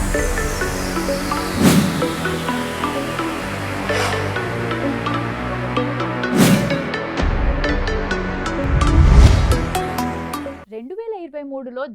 2023లో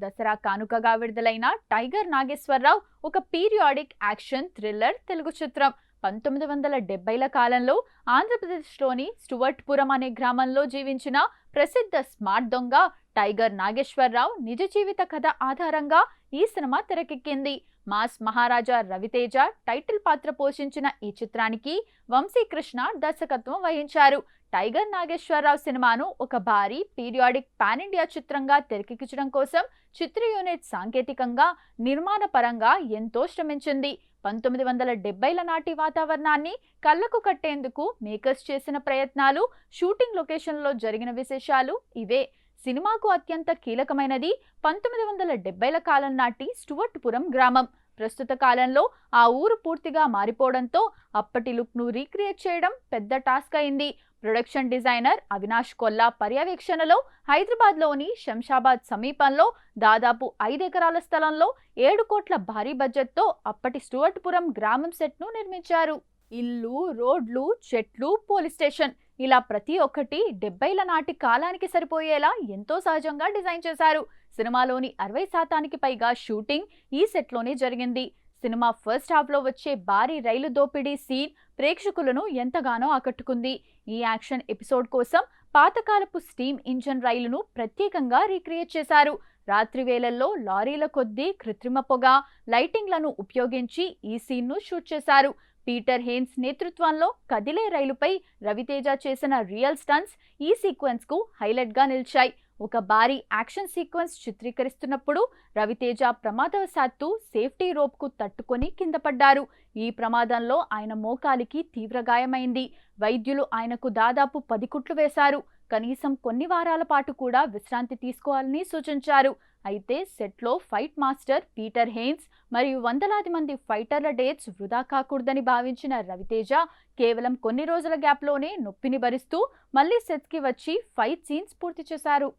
దసరా కానుకగా విడుదలైన టైగర్ నాగేశ్వరరావు ఒక పీరియాడిక్ యాక్షన్ థ్రిల్లర్ తెలుగు చిత్రం. 1970ల కాలంలో ఆంధ్రప్రదేశ్లోని స్టువర్ట్పురం అనే గ్రామంలో జీవించిన ప్రసిద్ధ స్మార్ట్ దొంగ టైగర్ నాగేశ్వరరావు నిజ జీవిత కథ ఆధారంగా ఈ సినిమా తెరకెక్కింది. మాస్ మహారాజా రవితేజ టైటిల్ పాత్ర పోషించిన ఈ చిత్రానికి వంశీకృష్ణ దర్శకత్వం వహించారు. టైగర్ నాగేశ్వరరావు సినిమాను ఒక భారీ పీరియాడిక్ పాన్ ఇండియా చిత్రంగా తెరకెక్కించడం కోసం చిత్ర యూనిట్ సాంకేతికంగా, నిర్మాణ పరంగా ఎంతో శ్రమించింది. 1970ల నాటి వాతావరణాన్ని కళ్లకు కట్టేందుకు మేకర్స్ చేసిన ప్రయత్నాలు, షూటింగ్ లొకేషన్లో జరిగిన విశేషాలు ఇవే. సినిమాకు అత్యంత కీలకమైనది 1970ల కాలం నాటి స్టువర్ట్పురం గ్రామం. ప్రస్తుత కాలంలో ఆ ఊరు పూర్తిగా మారిపోవడంతో అప్పటి లుక్ను రీక్రియేట్ చేయడం పెద్ద టాస్క్ అయింది. ప్రొడక్షన్ డిజైనర్ అవినాష్ కొల్లా పర్యవేక్షణలో హైదరాబాద్లోని శంషాబాద్ సమీపంలో దాదాపు 5 ఎకరాల స్థలంలో 7 కోట్ల భారీ బడ్జెట్తో అప్పటి స్టువర్ట్పురం గ్రామం సెట్ను నిర్మించారు. ఇల్లు, రోడ్లు, చెట్లు, పోలీస్ స్టేషన్ ఇలా ప్రతి ఒక్కటి 70ల నాటి కాలానికి సరిపోయేలా ఎంతో సహజంగా డిజైన్ చేశారు. సినిమాలోని 60% పైగా షూటింగ్ ఈ సెట్లోనే జరిగింది. సినిమా ఫస్ట్ హాఫ్లో వచ్చే భారీ రైలు దోపిడీ సీన్ ప్రేక్షకులను ఎంతగానో ఆకట్టుకుంది. ఈ యాక్షన్ ఎపిసోడ్ కోసం పాతకాలపు స్టీమ్ ఇంజన్ రైలును ప్రత్యేకంగా రీక్రియేట్ చేశారు. రాత్రి వేళల్లో లారీల కొద్దీ కృత్రిమ పొగ, లైటింగ్లను ఉపయోగించి ఈ సీన్ను షూట్ చేశారు. పీటర్ హేన్స్ నేతృత్వంలో కదిలే రైలుపై రవితేజ చేసిన రియల్ స్టంట్స్ ఈ సీక్వెన్స్కు హైలైట్గా నిలిచాయి. ఒక భారీ యాక్షన్ సీక్వెన్స్ చిత్రీకరిస్తున్నప్పుడు రవితేజ ప్రమాదవశాత్తు సేఫ్టీ రోప్కు తట్టుకొని కింద పడ్డారు. ఈ ప్రమాదంలో ఆయన మోకాలికి తీవ్ర గాయమైంది. వైద్యులు ఆయనకు దాదాపు 10 కుట్లు వేశారు. కనీసం కొన్ని వారాల పాటు కూడా విశ్రాంతి తీసుకోవాలని సూచించారు. అయితే సెట్లో ఫైట్ మాస్టర్ పీటర్ హేన్స్ మరియు వందలాది మంది ఫైటర్ల డేట్స్ వృధా కాకూడదని భావించిన రవితేజ కేవలం కొన్ని రోజుల గ్యాప్లోనే నొప్పిని భరిస్తూ మళ్లీ సెట్స్కి వచ్చి ఫైట్ సీన్స్ పూర్తి చేశారు.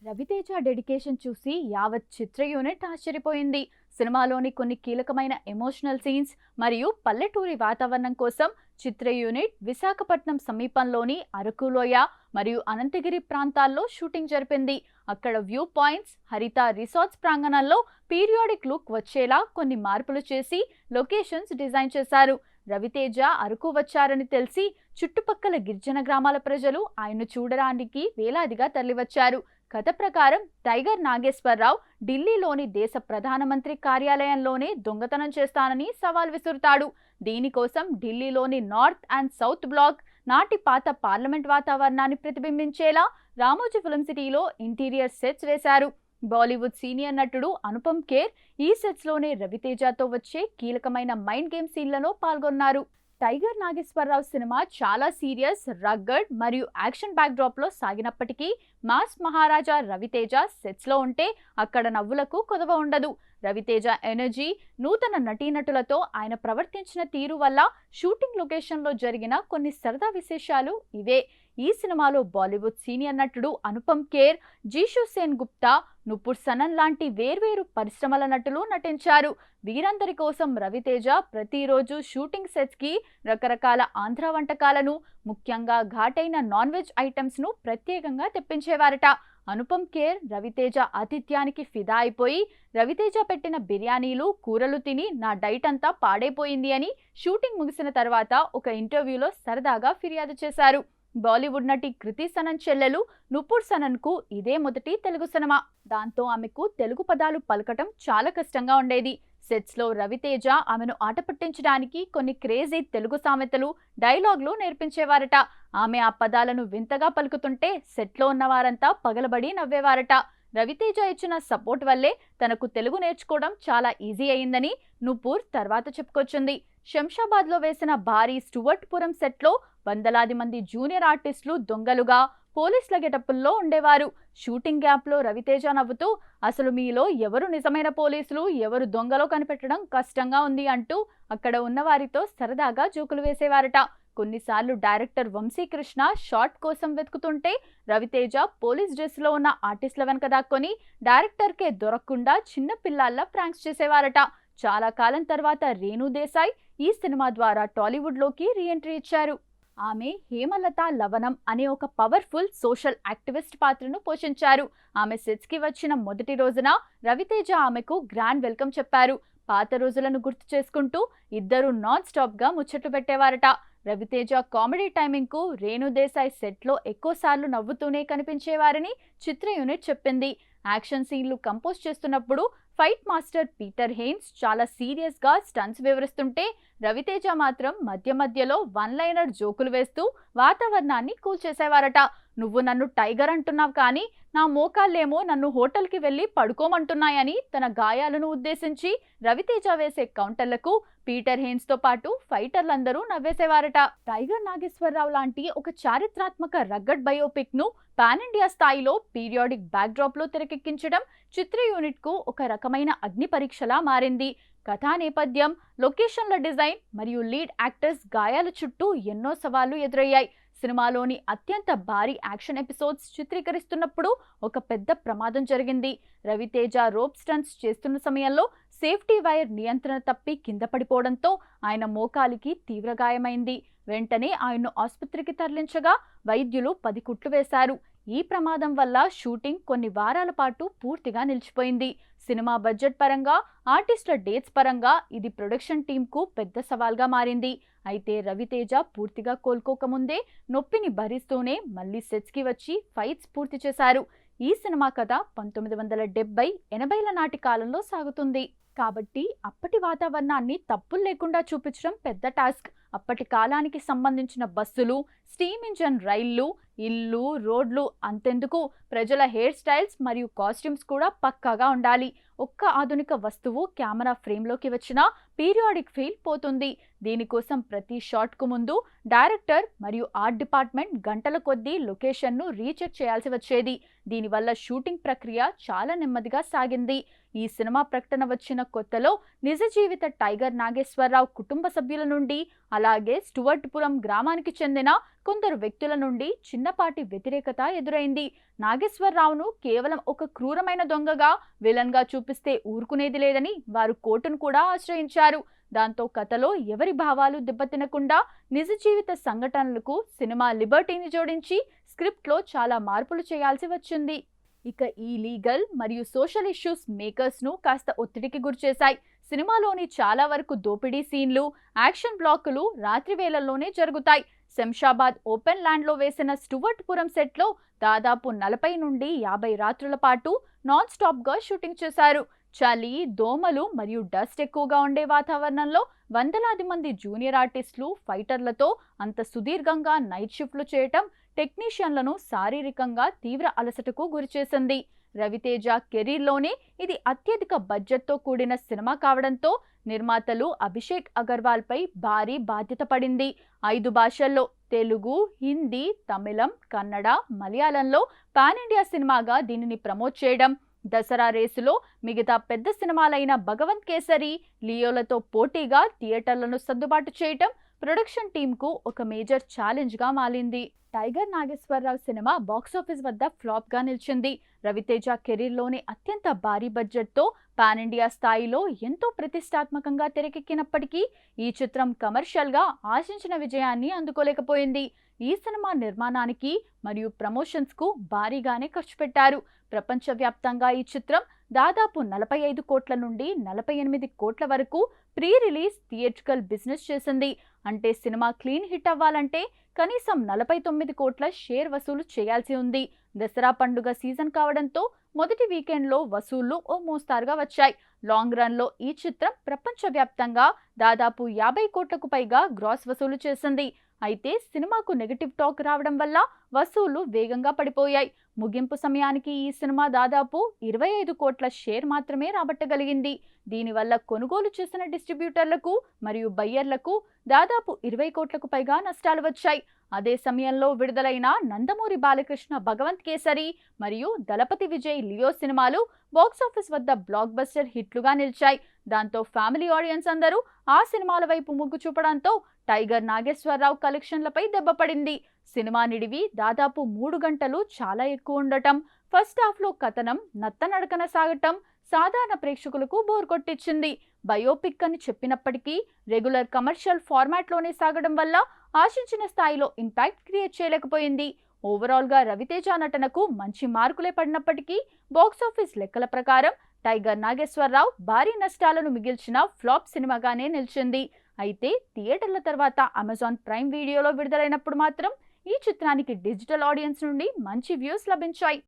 రవితేజ డెడికేషన్ చూసి యావత్ చిత్ర యూనిట్ ఆశ్చర్యపోయింది. సినిమాలోని కొన్ని కీలకమైన ఎమోషనల్ సీన్స్ మరియు పల్లెటూరి వాతావరణం కోసం చిత్ర యూనిట్ విశాఖపట్నం సమీపంలోని అరకులోయ మరియు అనంతగిరి ప్రాంతాల్లో షూటింగ్ జరిపింది. అక్కడ వ్యూ పాయింట్స్, హరిత రిసార్ట్స్ ప్రాంగణంలో పీరియాడిక్ లుక్ వచ్చేలా కొన్ని మార్పులు చేసి లొకేషన్స్ డిజైన్ చేశారు. రవితేజ అరకు వచ్చారని తెలిసి చుట్టుపక్కల గిరిజన గ్రామాల ప్రజలు ఆయన్ను చూడడానికి వేలాదిగా తరలివచ్చారు. కథ ప్రకారం టైగర్ నాగేశ్వరరావు ఢిల్లీలోని దేశ ప్రధానమంత్రి కార్యాలయంలోనే దొంగతనం చేస్తానని సవాల్ విసురుతాడు. దీనికోసం ఢిల్లీలోని నార్త్ అండ్ సౌత్ బ్లాక్ నాటి పాత పార్లమెంట్ వాతావరణాన్ని ప్రతిబింబించేలా రామోజీ ఫిల్మ్ సిటీలో ఇంటీరియర్ సెట్స్ వేశారు. బాలీవుడ్ సీనియర్ నటుడు అనుపమ్ ఖేర్ ఈ సెట్స్లోనే రవితేజతో వచ్చే కీలకమైన మైండ్ గేమ్ సీన్లలో పాల్గొన్నారు. టైగర్ నాగేశ్వరరావు సినిమా చాలా సీరియస్, రగ్గడ్ మరియు యాక్షన్ బ్యాక్డ్రాప్లో సాగినప్పటికీ మాస్ మహారాజా రవితేజ సెట్స్లో ఉంటే అక్కడ నవ్వులకు కొదవ ఉండదు. రవితేజ ఎనర్జీ, నూతన నటీనటులతో ఆయన ప్రవర్తించిన తీరు వల్ల షూటింగ్ లొకేషన్లో జరిగిన కొన్ని సరదా విశేషాలు ఇవే. ఈ సినిమాలో బాలీవుడ్ సీనియర్ నటుడు అనుపమ్ ఖేర్, జీషు సేన్ గుప్తా, నుపుర్ సనన్ లాంటి వేర్వేరు పరిశ్రమల నటులు నటించారు. వీరందరి కోసం రవితేజ ప్రతిరోజు షూటింగ్ సెట్స్కి రకరకాల ఆంధ్ర వంటకాలను, ముఖ్యంగా ఘాటైన నాన్ వెజ్ ఐటమ్స్ను ప్రత్యేకంగా తెప్పించేవారట. అనుపమ్ ఖేర్ రవితేజ ఆతిథ్యానికి ఫిదా అయిపోయి రవితేజ పెట్టిన బిర్యానీలు, కూరలు తిని నా డైట్ అంతా పాడైపోయింది అని షూటింగ్ ముగిసిన తర్వాత ఒక ఇంటర్వ్యూలో సరదాగా ఫిర్యాదు చేశారు. బాలీవుడ్ నటి కృతి సనన్ చెల్లెలు నుపుర్ సనన్కు ఇదే మొదటి తెలుగు సినిమా. దాంతో ఆమెకు తెలుగు పదాలు పలకటం చాలా కష్టంగా ఉండేది. సెట్స్లో రవితేజ ఆమెను ఆట పట్టించడానికి కొన్ని క్రేజీ తెలుగు సామెతలు, డైలాగ్లు నేర్పించేవారట. ఆమె ఆ పదాలను వింతగా పలుకుతుంటే సెట్లో ఉన్న వారంతా పగలబడి నవ్వేవారట. రవితేజ ఇచ్చిన సపోర్ట్ వల్లే తనకు తెలుగు నేర్చుకోవడం చాలా ఈజీ అయిందని నుపూర్ తర్వాత చెప్పుకొచ్చింది. శంషాబాద్లో వేసిన భారీ స్టువర్ట్పురం సెట్లో వందలాది మంది జూనియర్ ఆర్టిస్టులు దొంగలుగా, పోలీసుల గెటప్పుల్లో ఉండేవారు. షూటింగ్ గ్యాప్లో రవితేజ నవ్వుతూ అసలు మీలో ఎవరు నిజమైన పోలీసులు, ఎవరు దొంగలో కనిపెట్టడం కష్టంగా ఉంది అంటూ అక్కడ ఉన్నవారితో సరదాగా జోకులు వేసేవారట. కొన్నిసార్లు డైరెక్టర్ వంశీకృష్ణ షాట్ కోసం వెతుకుతుంటే రవితేజ పోలీస్ డ్రెస్లో ఉన్న ఆర్టిస్టుల వెనక దాక్కొని డైరెక్టర్కే దొరకకుండా చిన్న పిల్లల్లా ప్రాంక్స్ చేసేవారట. చాలా కాలం తర్వాత రేణు దేశాయ్ ఈ సినిమా ద్వారా టాలీవుడ్లోకి రీఎంట్రీ ఇచ్చారు. ఆమె హేమలత లవణం అనే ఒక పవర్ఫుల్ సోషల్ యాక్టివిస్ట్ పాత్రను పోషించారు. ఆమె సెట్స్కి వచ్చిన మొదటి రోజున రవితేజ ఆమెకు గ్రాండ్ వెల్కమ్ చెప్పారు. పాత రోజులను గుర్తు చేసుకుంటూ ఇద్దరు నాన్ స్టాప్ గా ముచ్చట్లు పెట్టేవారట. రవితేజ కామెడీ టైమింగ్ కు రేణు దేశాయ్ సెట్ లో ఎక్కువసార్లు నవ్వుతూనే కనిపించేవారని చిత్ర యూనిట్ చెప్పింది. యాక్షన్ సీన్లు కంపోజ్ చేస్తున్నప్పుడు ఫైట్ మాస్టర్ పీటర్ హెయిన్స్ చాలా సీరియస్ గా స్టంట్స్ వివరిస్తుంటే రవితేజ మాత్రం మధ్య మధ్యలో వన్ లైనర్ జోకులు వేస్తూ వాతావరణాన్ని కూల్ చేసేవారట. నువ్వు నన్ను టైగర్ అంటున్నావు కానీ నా మోకాళ్ళేమో నన్ను హోటల్కి వెళ్లి పడుకోమంటున్నాయని తన గాయాలను ఉద్దేశించి రవితేజ వేసే కౌంటర్లకు పీటర్ హెయిన్స్ తో పాటు ఫైటర్లందరూ నవ్వేసేవారట. టైగర్ నాగేశ్వరరావు లాంటి ఒక చారిత్రాత్మక రగ్గడ్ బయోపిక్ ను పాన్ ఇండియా స్థాయిలో పీరియాడిక్ బ్యాక్డ్రాప్ లో తెరకెక్కించడం చిత్ర యూనిట్ కు ఒక రకమైన అగ్ని పరీక్షలా మారింది. కథా నేపథ్యం, లొకేషన్ల డిజైన్ మరియు లీడ్ యాక్టర్స్ గాయాల చుట్టూ ఎన్నో సవాళ్లు ఎదురయ్యాయి. సినిమాలోని అత్యంత భారీ యాక్షన్ ఎపిసోడ్స్ చిత్రీకరిస్తున్నప్పుడు ఒక పెద్ద ప్రమాదం జరిగింది. రవితేజ రోప్ స్టంట్స్ చేస్తున్న సమయంలో సేఫ్టీ వైర్ నియంత్రణ తప్పి కింద పడిపోవడంతో ఆయన మోకాలికి తీవ్ర గాయమైంది. వెంటనే ఆయన్ను ఆసుపత్రికి తరలించగా వైద్యులు 10 కుట్లు వేశారు. ఈ ప్రమాదం వల్ల షూటింగ్ కొన్ని వారాల పాటు పూర్తిగా నిలిచిపోయింది. సినిమా బడ్జెట్ పరంగా, ఆర్టిస్టుల డేట్స్ పరంగా ఇది ప్రొడక్షన్ టీంకు పెద్ద సవాల్గా మారింది. అయితే రవితేజ పూర్తిగా కోలుకోకముందే నొప్పిని భరిస్తూనే మళ్లీ సెట్స్కి వచ్చి ఫైట్స్ పూర్తి చేశారు. ఈ సినిమా కథ 1970-80ల నాటి కాలంలో సాగుతుంది కాబట్టి అప్పటి వాతావరణాన్ని తప్పులు లేకుండా చూపించడం పెద్ద టాస్క్. అప్పటి కాలానికి సంబంధించిన బస్సులు, స్టీమ్ ఇంజన్ రైళ్లు, ఇల్లు, రోడ్లు అంతెందుకు ప్రజల హెయిర్ స్టైల్స్ మరియు కాస్ట్యూమ్స్ కూడా పక్కాగా ఉండాలి. ఒక్క ఆధునిక వస్తువు కెమెరా ఫ్రేమ్లోకి వచ్చినా పీరియాడిక్ ఫీల్ పోతుంది. దీనికోసం ప్రతి షాట్కు ముందు డైరెక్టర్ మరియు ఆర్ట్ డిపార్ట్మెంట్ గంటల కొద్దీ లొకేషన్ను రీచెక్ చేయాల్సి వచ్చేది. దీనివల్ల షూటింగ్ ప్రక్రియ చాలా నెమ్మదిగా సాగింది. ఈ సినిమా ప్రకటన వచ్చిన కొత్తలో నిజ జీవిత టైగర్ నాగేశ్వరరావు కుటుంబ సభ్యుల నుండి, అలాగే స్టువర్ట్పురం గ్రామానికి చెందిన కొందరు వ్యక్తుల నుండి చిన్నపాటి వ్యతిరేకత ఎదురైంది. నాగేశ్వరరావును కేవలం ఒక క్రూరమైన దొంగగా, విలన్గా చూపిస్తే ఊరుకునేది లేదని వారు కోర్టును కూడా ఆశ్రయించారు. దాంతో కథలో ఎవరి భావాలు దెబ్బతినకుండా నిజ జీవిత సంఘటనలకు సినిమా లిబర్టీని జోడించి స్క్రిప్ట్లో చాలా మార్పులు చేయాల్సి వచ్చింది. ఇక ఈ లీగల్ మరియు సోషల్ ఇష్యూస్ మేకర్స్ ను కాస్త ఒత్తిడికి గురిచేశాయి. సినిమాలోని చాలా వరకు దోపిడీ సీన్లు, యాక్షన్ బ్లాకులు రాత్రి వేళల్లోనే జరుగుతాయి. శంషాబాద్ ఓపెన్ ల్యాండ్లో వేసిన స్టువర్ట్పురం సెట్లో దాదాపు 40 నుండి 50 రాత్రుల పాటు నాన్ స్టాప్గా షూటింగ్ చేశారు. చలి, దోమలు మరియు డస్ట్ ఎక్కువగా ఉండే వాతావరణంలో వందలాది మంది జూనియర్ ఆర్టిస్టులు, ఫైటర్లతో అంత సుదీర్ఘంగా నైట్ షిఫ్ట్లు చేయటం టెక్నీషియన్లను శారీరకంగా తీవ్ర అలసటకు గురిచేసింది. రవితేజ కెరీర్లోనే ఇది అత్యధిక బడ్జెట్తో కూడిన సినిమా కావడంతో నిర్మాతలు అభిషేక్ అగర్వాల్ పై భారీ బాధ్యత పడింది. 5 భాషల్లో తెలుగు, హిందీ, తమిళం, కన్నడ, మలయాళంలో పాన్ ఇండియా సినిమాగా దీనిని ప్రమోట్ చేయడం, దసరా రేసులో మిగతా పెద్ద సినిమాలైన భగవంత్ కేసరి, లియోలతో పోటీగా థియేటర్లను సర్దుబాటు చేయటం ప్రొడక్షన్ టీంకు ఒక మేజర్ ఛాలెంజ్గా మారింది. టైగర్ నాగేశ్వరరావు సినిమా బాక్సాఫీస్ వద్ద ఫ్లాప్గా నిలిచింది. రవితేజ కెరీర్లోనే అత్యంత భారీ బడ్జెట్తో పాన్ ఇండియా స్థాయిలో ఎంతో ప్రతిష్టాత్మకంగా తెరకెక్కినప్పటికీ ఈ చిత్రం కమర్షియల్గా ఆశించిన విజయాన్ని అందుకోలేకపోయింది. ఈ సినిమా నిర్మాణానికి మరియు ప్రమోషన్స్కు భారీగానే ఖర్చు పెట్టారు. ప్రపంచవ్యాప్తంగా ఈ చిత్రం దాదాపు 45 కోట్ల నుండి 48 కోట్ల వరకు ప్రీ రిలీజ్ థియేట్రికల్ బిజినెస్ చేసింది. అంటే సినిమా క్లీన్ హిట్ అవ్వాలంటే కనీసం 49 కోట్ల షేర్ వసూలు చేయాల్సి ఉంది. దసరా పండుగ సీజన్ కావడంతో మొదటి వీకెండ్లో వసూళ్లు ఓ మోస్తారుగా వచ్చాయి. లాంగ్ రన్లో ఈ చిత్రం ప్రపంచవ్యాప్తంగా దాదాపు 50 కోట్లకు పైగా గ్రాస్ వసూలు చేసింది. అయితే సినిమాకు నెగటివ్ టాక్ రావడం వల్ల వసూళ్లు వేగంగా పడిపోయాయి. ముగింపు సమయానికి ఈ సినిమా దాదాపు 25 కోట్ల షేర్ మాత్రమే రాబట్టగలిగింది. దీనివల్ల కొనుగోలు చేసిన డిస్ట్రిబ్యూటర్లకు మరియు బయ్యర్లకు దాదాపు 20 కోట్లకు పైగా నష్టాలు వచ్చాయి. అదే సమయంలో విడుదలైన నందమూరి బాలకృష్ణ భగవంత్ కేసరి మరియు దళపతి విజయ్ లియో సినిమాలు బాక్సాఫీస్ వద్ద బ్లాక్ బస్టర్ హిట్లుగా నిలిచాయి. దాంతో ఫ్యామిలీ ఆడియన్స్ అందరూ ఆ సినిమాల వైపు మొగ్గు చూపడంతో టైగర్ నాగేశ్వరరావు కలెక్షన్లపై దెబ్బపడింది. సినిమా నిడివి దాదాపు 3 గంటలు చాలా ఎక్కువ ఉండటం, ఫస్ట్ హాఫ్లో కథనం నత్తనడకన సాగటం సాధారణ ప్రేక్షకులకు బోర్ కొట్టించింది. బయోపిక్ అని చెప్పినప్పటికీ రెగ్యులర్ కమర్షియల్ ఫార్మాట్లోనే సాగడం వల్ల ఆశించిన స్థాయిలో ఇంపాక్ట్ క్రియేట్ చేయలేకపోయింది. ఓవరాల్గా రవితేజ నటనకు మంచి మార్కులే పడినప్పటికీ బాక్సాఫీస్ లెక్కల ప్రకారం టైగర్ నాగేశ్వరరావు భారీ నష్టాలను మిగిల్చిన ఫ్లాప్ సినిమాగానే నిలిచింది. అయితే థియేటర్ల తర్వాత అమెజాన్ ప్రైమ్ వీడియోలో విడుదలైనప్పుడు మాత్రం ఈ చిత్రానికి డిజిటల్ ఆడియన్స్ నుండి మంచి వ్యూస్ లభించాయి.